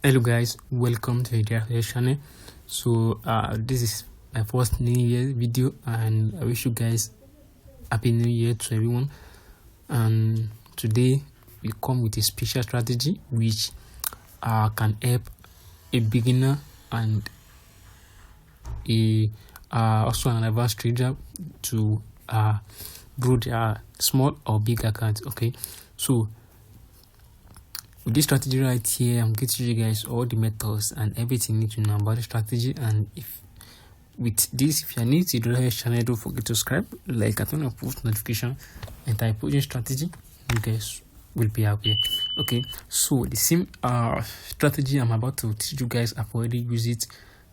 Hello guys, welcome to the channel. So this is my first new year video and I wish you guys happy new year to everyone. And today we come with a special strategy which can help a beginner and a also an advanced trader to grow their small or big account. Okay, so with this strategy right here, I'm going to show you guys all the methods and everything you need to know about the strategy. And if you are new to the channel, don't forget to subscribe, like, and turn on post notification, and type in strategy. You guys will be happy. Okay, so the same strategy I'm about to teach you guys, I've already used it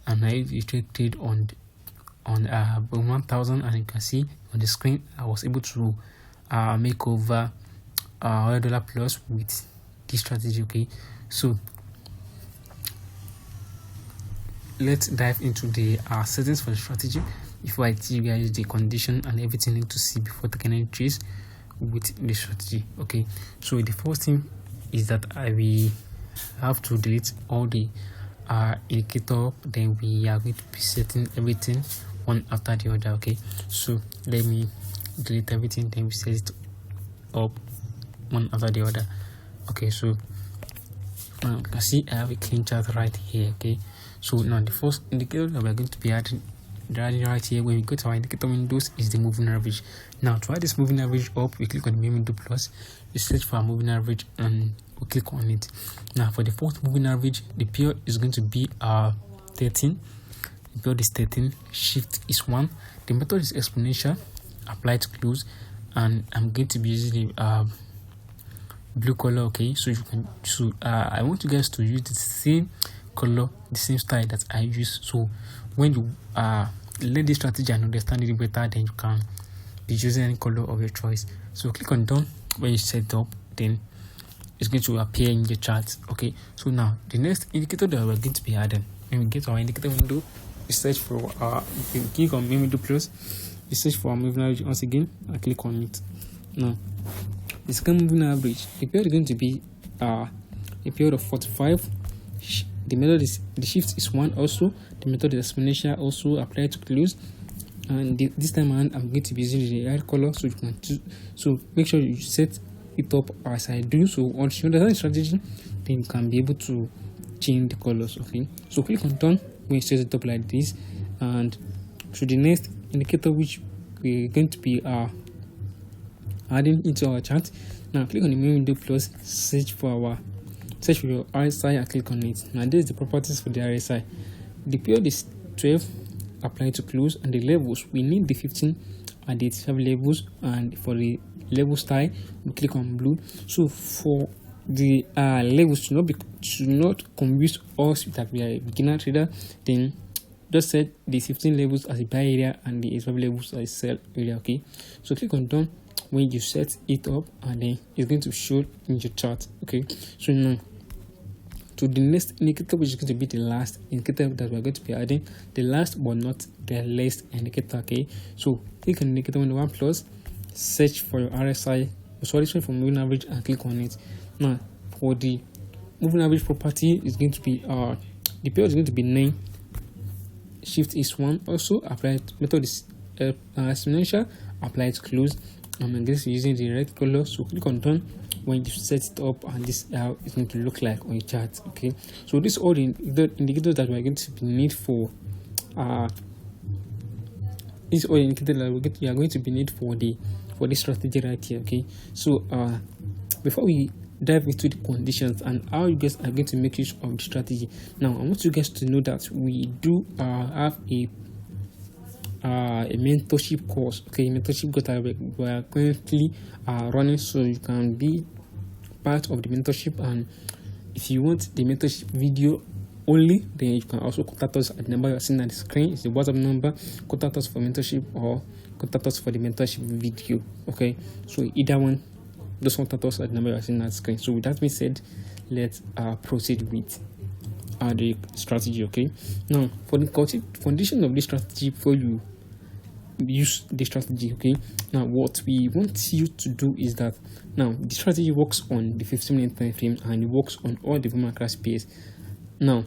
and I traded on 1000, and you can see on the screen I was able to make over $100 plus with this strategy. Okay, so let's dive into the settings for the strategy before I teach you guys the condition and everything you need to see before taking any trades with the strategy. Okay, so the first thing is that I will have to delete all the indicator, then we are going to be setting everything one after the other. Okay, so let me delete everything, then we set it up one after the other. Okay, so now you can see I have a clean chart right here. Okay, so now the first indicator that we're going to be adding right here when we go to our indicator windows is the moving average. Now to add this moving average up, we click on the main window plus, we search for our moving average and we click on it. Now for the fourth moving average, the period is going to be 13. The period is 13, shift is 1, the method is exponential, apply to close, and I'm going to be using the blue color. Okay, so you can I want you guys to use the same color, the same style that I use. So when you learn this strategy and understand it better, then you can be using any color of your choice. So click on done. When you set it up, then it's going to appear in the chart. Okay, so now the next indicator that we're going to be adding, when we get to our indicator window, we search for we click on main window plus, we search for our moving average once again, I click on it. Now the second moving average, the period is going to be a period of 45. The method is the shift is 1 also, the method is exponential also, apply to close, and this time around I'm going to be using the right color, so you can choose. So make sure you set it up as I do. So once you understand the strategy, then you can be able to change the colors. Okay, so click on done when you set it up like this, and to the next indicator which we're going to be adding into our chart. Now click on the main window plus, search for your RSI and click on it. Now this is the properties for the RSI. The period is 12, apply to close, and the levels, we need the 15 and the 85 levels, and for the level style we click on blue. So for the levels to not confuse us that we are a beginner trader, then just set the 15 levels as a buy area and the 85 levels as a sell area. Okay, so click on done when you set it up, and then it's going to show in your chart. Okay, so now to the next indicator, which is going to be the last indicator that we're going to be adding, the last but not the least indicator. Okay, so click on indicator window 1 plus, search for your RSI, search for moving average and click on it. Now for the moving average property, is going to be the period is going to be 9, shift is 1 also, apply method is exponential, apply it close. I'm just using the red color, so click on done when you set it up, and this is how it's going to look like on your chart. Okay, so this is all the indicators that we're going to need for this all indicator that we are going to be need for this strategy right here. Okay, so before we dive into the conditions and how you guys are going to make use of the strategy, now I want you guys to know that we do have a mentorship course. Okay, mentorship course that we are currently running, so you can be part of the mentorship. And if you want the mentorship video only, then you can also contact us at the number you're seeing on the screen. It's the WhatsApp number. Contact us for mentorship or contact us for the mentorship video. Okay, so either one, just contact us at the number you're seeing on the screen. So with that being said, let's proceed with the strategy. Okay, now for the condition of this strategy, before you use the strategy, okay, now what we want you to do is that now the strategy works on the 15-minute time frame and it works on all the moving macro pairs. Now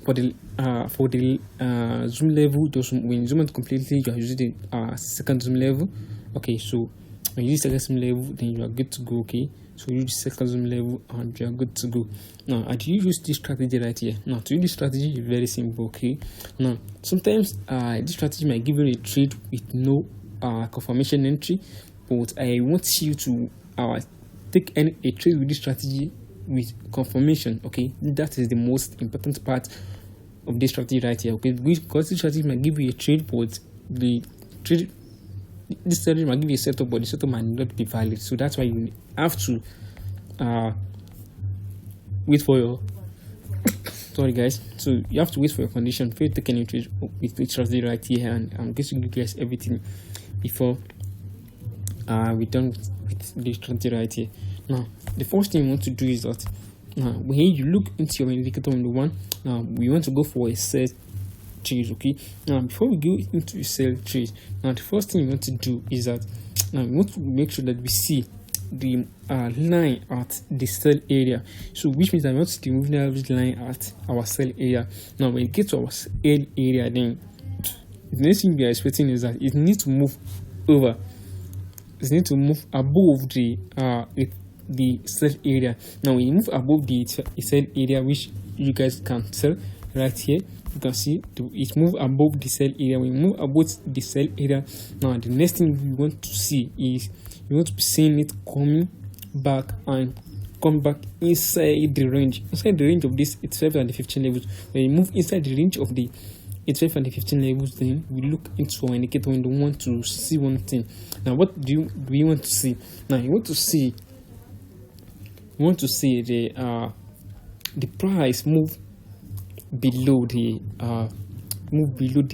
for the zoom level, when you zoom out completely, you are using the second zoom level. Okay, so when you use second zoom level, then you are good to go. Okay, so you use second zoom level and you are good to go. Now, how do you use this strategy right here? Now, to use this strategy is very simple. Okay, now sometimes this strategy might give you a trade with no confirmation entry, but I want you to take a trade with this strategy with confirmation. Okay, that is the most important part of this strategy right here. Okay, because this strategy might give you a trade, but this strategy might give you a setup, but the setup might not be valid. So that's why you have to wait for your sorry guys, so you have to wait for your condition before you take any trade with this strategy right here. And I'm going to give you guys everything before we're done with this strategy right here. Now the first thing you want to do is that when you look into your indicator window one, now we want to go for a sell trade. Okay, now before we go into a sell trade, now the first thing we want to do is that now we want to make sure that we see the line at the sell area. So which means that we want to remove the average line at our sell area. Now when it gets to our sell area, then the next thing we are expecting is that it needs to move over. It needs to move above the sell area. Now when you move above the sell area, which you guys can tell right here, you can see it move above the sell area. When you move above the sell area, now the next thing we want to see is you want to be seeing it coming back and come back inside the range of this 85 and the 15 levels. When you move inside the range of the 85 and the 15 levels, then we look into our indicator when we want to see one thing. Now what do we want to see? Now you want to see the price move below the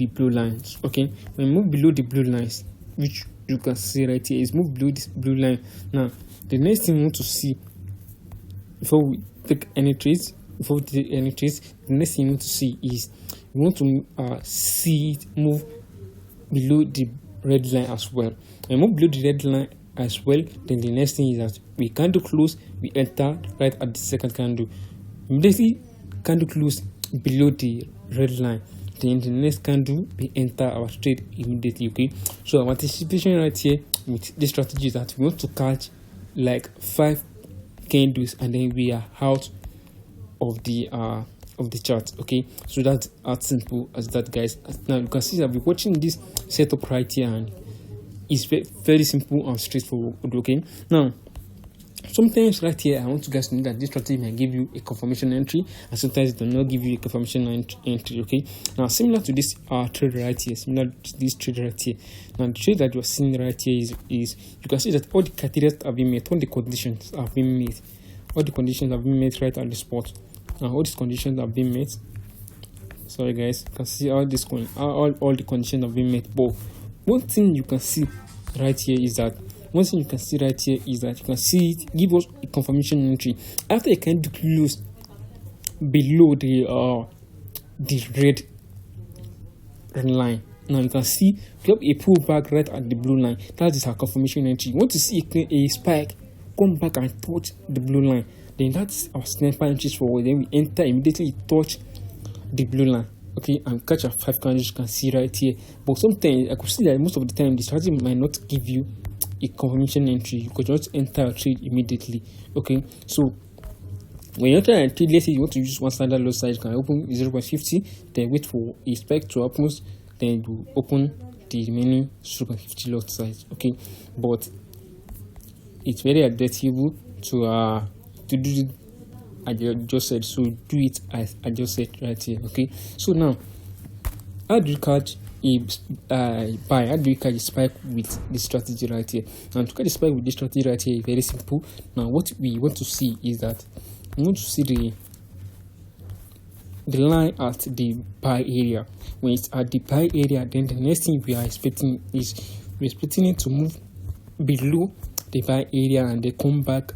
blue lines. Okay, when you move below the blue lines, which you can see right here, is move below this blue line. Now the next thing we want to see before we take any trades, the next thing you want to see is we want to see it move below the red line as well. When we move below the red line as well, then the next thing is that we candle close, we enter right at the second candle. Immediately candle close below the red line, then the next candle we enter our trade immediately. Okay, so our anticipation right here with this strategy is that we want to catch like 5 candles and then we are out of the chart. Okay, so that's as simple as that, guys. Now you can see that we're watching this setup right here and it's very simple and straightforward. Okay, now sometimes right here I want you guys to know that this strategy may give you a confirmation entry and sometimes it does not give you a confirmation entry. Okay, now similar to this trade right here, now the trade that you're seeing right here is you can see that all the criteria have been met, all the conditions have been met, right at the spot. Now all these conditions have been met. Sorry guys, you can see all the conditions have been met. But one thing you can see right here is that you can see it give us a confirmation entry after a candle close below the red line. Now you can see we have a pullback right at the blue line. That is our confirmation entry. You want to see a spike come back and touch the blue line, then that's our sniper entries forward. Then we enter immediately, touch the blue line. Okay, and catch our 5 candles. You can see right here. But sometimes I could see that most of the time the strategy might not give you a confirmation entry. You could just enter a trade immediately. Okay, so when you enter a trade, let's say you want to use one standard loss size, you can open 0.50, then wait for a spike to happen, then you open the remaining 0.50 lot size. Okay, but it's very adaptable to do it as I just said. So do it as I just said right here. Okay, so now how do you catch how do you catch a spike with this strategy right here? And to catch a spike with this strategy right here is very simple. Now what we want to see is that we want to see the line at the buy area. When it's at the buy area, then the next thing we are expecting is we're expecting it to move below the buy area and they come back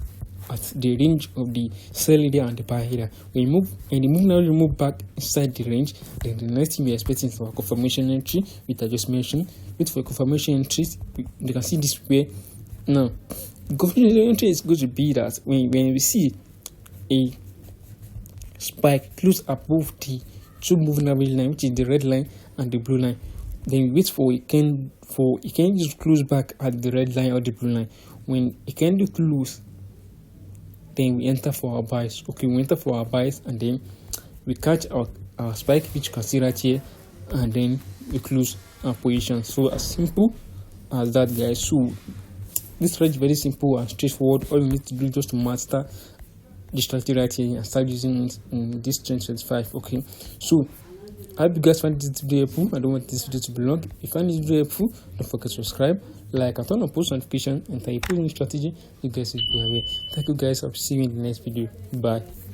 at the range of the sell area and the buy area. When you move back inside the range, then the next thing we are expecting is for a confirmation entry, which I just mentioned. Wait for confirmation entries. You can see this way. Now, confirmation entry is going to be that when we see a spike close above the two moving average line, which is the red line and the blue line. Then we wait for it can just close back at the red line or the blue line. When it can do close, then we enter for our buys. Okay, we enter for our buys, and then we catch our spike, which you can see right here, and then we close our position. So as simple as that, guys. So this strategy is very simple and straightforward. All you need to do is just to master the strategy right here and start using it in this 2025. Okay, so I hope you guys find this video helpful. I don't want this video to be long. If you find this video helpful, don't forget to subscribe, like, and turn on post notification, and if you put in strategy, you guys will be aware. Thank you guys. I'll see you in the next video. Bye.